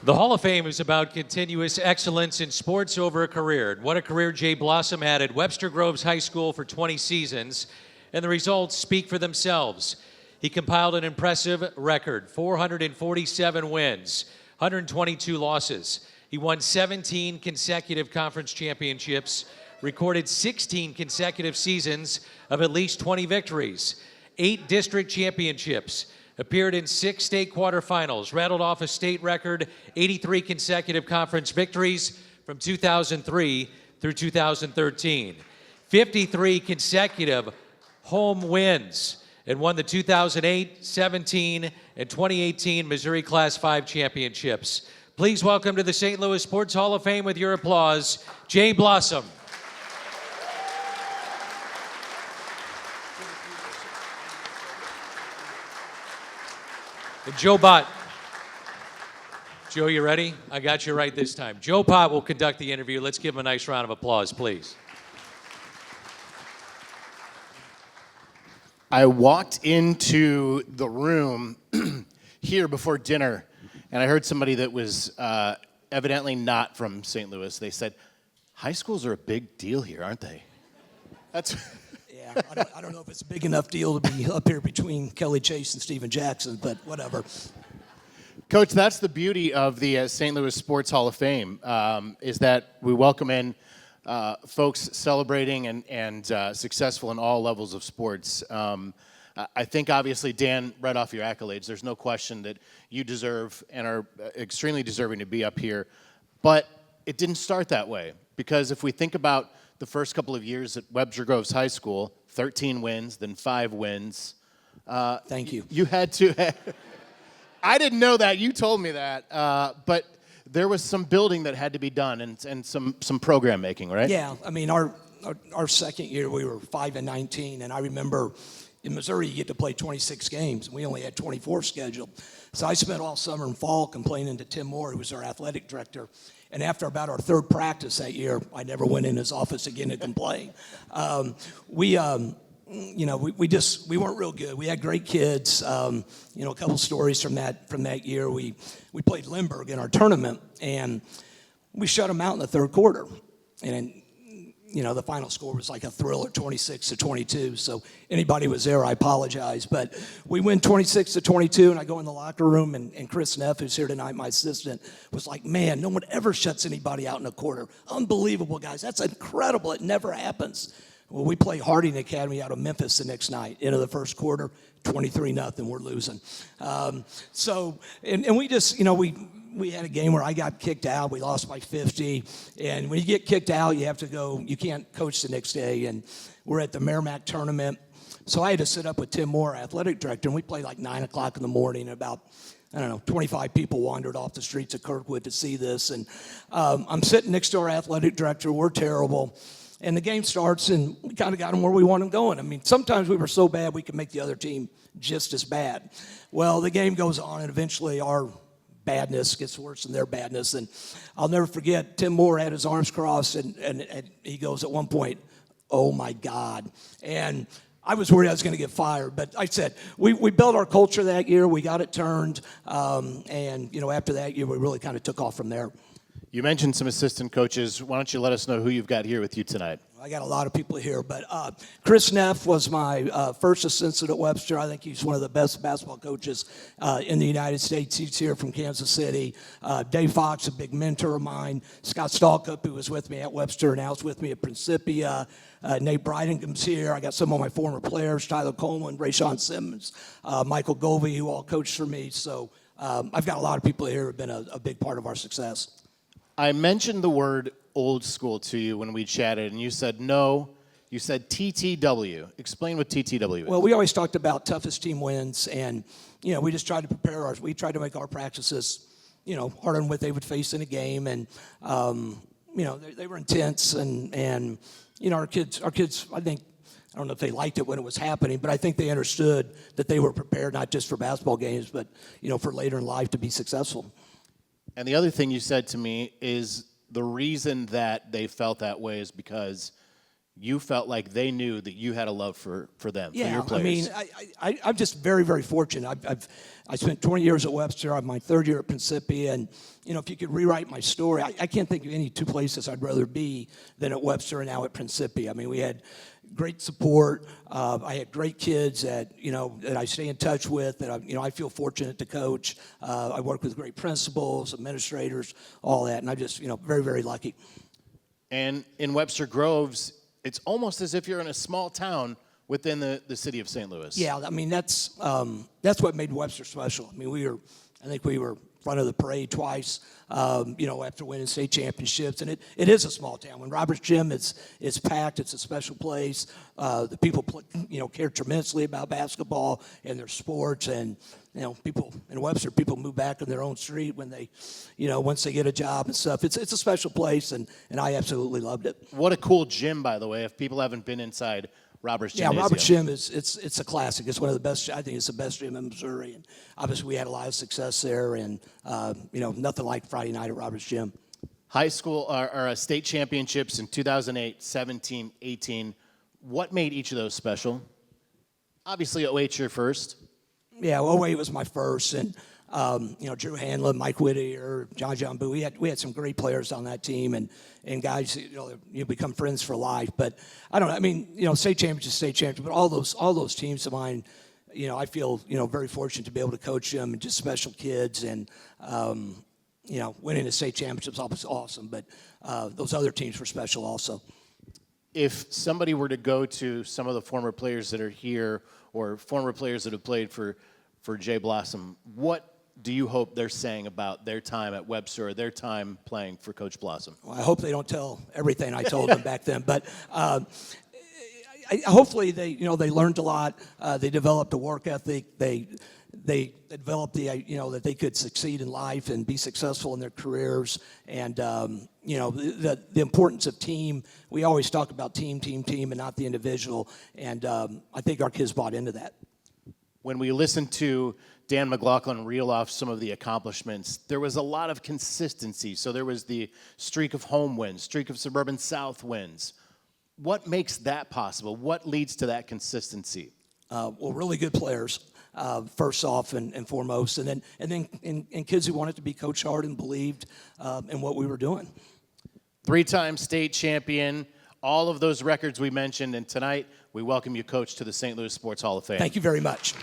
The Hall of Fame is about continuous excellence in sports over a career. And what a career Jay Blossom had at Webster Groves High School for 20 seasons, and the results speak for themselves. He compiled an impressive record, 447 wins, 122 losses. He won 17 consecutive conference championships, recorded 16 consecutive seasons of at least 20 victories, 8 district championships, appeared in 6 state quarterfinals, rattled off a state record 83 consecutive conference victories from 2003 through 2013, 53 consecutive home wins, and won the 2008, 17, and 2018 Missouri Class 5 championships. Please welcome to the St. Louis Sports Hall of Fame with your applause, Jay Blossom. And Joe Bott. Joe, you ready? I got you right this time. Joe Bott will conduct the interview. Let's give him a nice round of applause, please. I walked into the room here before dinner, and I heard somebody that was evidently not from St. Louis. They said, high schools are a big deal here, aren't they? That's... Yeah, I don't know if it's a big enough deal to be up here between Kelly Chase and Steven Jackson, but whatever. Coach, that's the beauty of the St. Louis Sports Hall of Fame, is that we welcome in folks celebrating and successful in all levels of sports. I think, obviously, Dan, right off your accolades, there's no question that you deserve and are extremely deserving to be up here. But it didn't start that way, because if we think about the first couple of years at Webster Groves High School, 13 wins, then 5 wins. Thank you. You had to... I didn't know that. You told me that. But there was some building that had to be done and some program making, right? Yeah, I mean, our second year, we were 5-19, and I remember in Missouri, you get to play 26 games, and we only had 24 scheduled. So I spent all summer and fall complaining to Tim Moore, who was our athletic director. And after about our third practice that year, I never went in his office again to complain. We weren't real good. We had great kids. A couple stories from that year. We played Lindbergh in our tournament, and we shut them out in the third quarter. And the final score was like a thriller, 26-22. So anybody who was there, I apologize. But we win 26-22, and I go in the locker room, and Chris Neff, who's here tonight, my assistant, was like, man, no one ever shuts anybody out in a quarter. Unbelievable, guys. That's incredible. It never happens. Well, we play Harding Academy out of Memphis the next night. Into the first quarter, 23-0, we're losing. And we just, we had a game where I got kicked out. We lost by 50. And when you get kicked out, you have to go. You can't coach the next day. And we're at the Merrimack tournament. So I had to sit up with Tim Moore, athletic director, and we played like 9 o'clock in the morning. And about, 25 people wandered off the streets of Kirkwood to see this. And I'm sitting next to our athletic director. We're terrible. And the game starts, and we kind of got them where we want them going. I mean, sometimes we were so bad we could make the other team just as bad. Well, the game goes on, and eventually our badness gets worse than their badness. And I'll never forget, Tim Moore had his arms crossed, and he goes at one point, oh, my God. And I was worried I was going to get fired. But I said, we built our culture that year. We got it turned. After that year, we really kind of took off from there. You mentioned some assistant coaches. Why don't you let us know who you've got here with you tonight? I got a lot of people here, but Chris Neff was my first assistant at Webster. I think he's one of the best basketball coaches in the United States. He's here from Kansas City. Dave Fox, a big mentor of mine. Scott Stalkup, who was with me at Webster, now is with me at Principia. Nate Bridingham's here. I got some of my former players, Tyler Coleman, Rayshawn Simmons, Michael Govey, who all coached for me. So I've got a lot of people here who have been a big part of our success. I mentioned the word old school to you when we chatted, and you said no. You said TTW. Explain what TTW is. Well, we always talked about toughest team wins, and we just tried to prepare we tried to make our practices, harder than what they would face in a game, and they were intense, and our kids. I think, I don't know if they liked it when it was happening, but I think they understood that they were prepared not just for basketball games, but for later in life to be successful. And the other thing you said to me is the reason that they felt that way is because you felt like they knew that you had a love for them, for Yeah, your players. I mean, I'm just very, very fortunate. I spent 20 years at Webster. I'm my third year at Principia, and if you could rewrite my story, I can't think of any two places I'd rather be than at Webster and now at Principia. I mean, we had great support. I had great kids that that I stay in touch with. That I feel fortunate to coach. I work with great principals, administrators, all that, and I'm just very, very lucky. And in Webster Groves, it's almost as if you're in a small town within the city of St. Louis. Yeah, I mean that's what made Webster special. I mean I think we were front of the parade twice, after winning state championships, and it is a small town. When Roberts Gym, it's packed. It's a special place. The people care tremendously about basketball and their sports, and people in Webster, people move back on their own street when they, once they get a job and stuff. It's a special place, and I absolutely loved it. What a cool gym, by the way. If people haven't been inside Roberts Gym. Yeah, Roberts Gym it's a classic. It's one of the best. I think it's the best gym in Missouri, and obviously we had a lot of success there, and nothing like Friday night at Roberts Gym. High school or state championships in 2008, 17, 18. What made each of those special? Obviously, 08 your first. Yeah, 08 was my first, and Drew Hanlon, Mike Whittier, John Boo. We had some great players on that team, and guys, you become friends for life. But I don't know. I mean, state championship, but all those teams of mine, I feel very fortunate to be able to coach them, and just special kids, and winning the state championships was awesome. But those other teams were special also. If somebody were to go to some of the former players that are here, or former players that have played for Jay Blossom, what do you hope they're saying about their time at Webster or their time playing for Coach Blossom? Well, I hope they don't tell everything I told them back then, but hopefully they learned a lot. They developed a work ethic. They developed that they could succeed in life and be successful in their careers. And the importance of team. We always talk about team, and not the individual. And I think our kids bought into that. When we listened to Dan McLaughlin reel off some of the accomplishments, there was a lot of consistency. So there was the streak of home wins, streak of Suburban South wins. What makes that possible? What leads to that consistency? Well, really good players, first off and foremost, and then kids who wanted to be coached hard and believed in what we were doing. 3-time state champion, all of those records we mentioned, and tonight we welcome you, Coach, to the St. Louis Sports Hall of Fame. Thank you very much.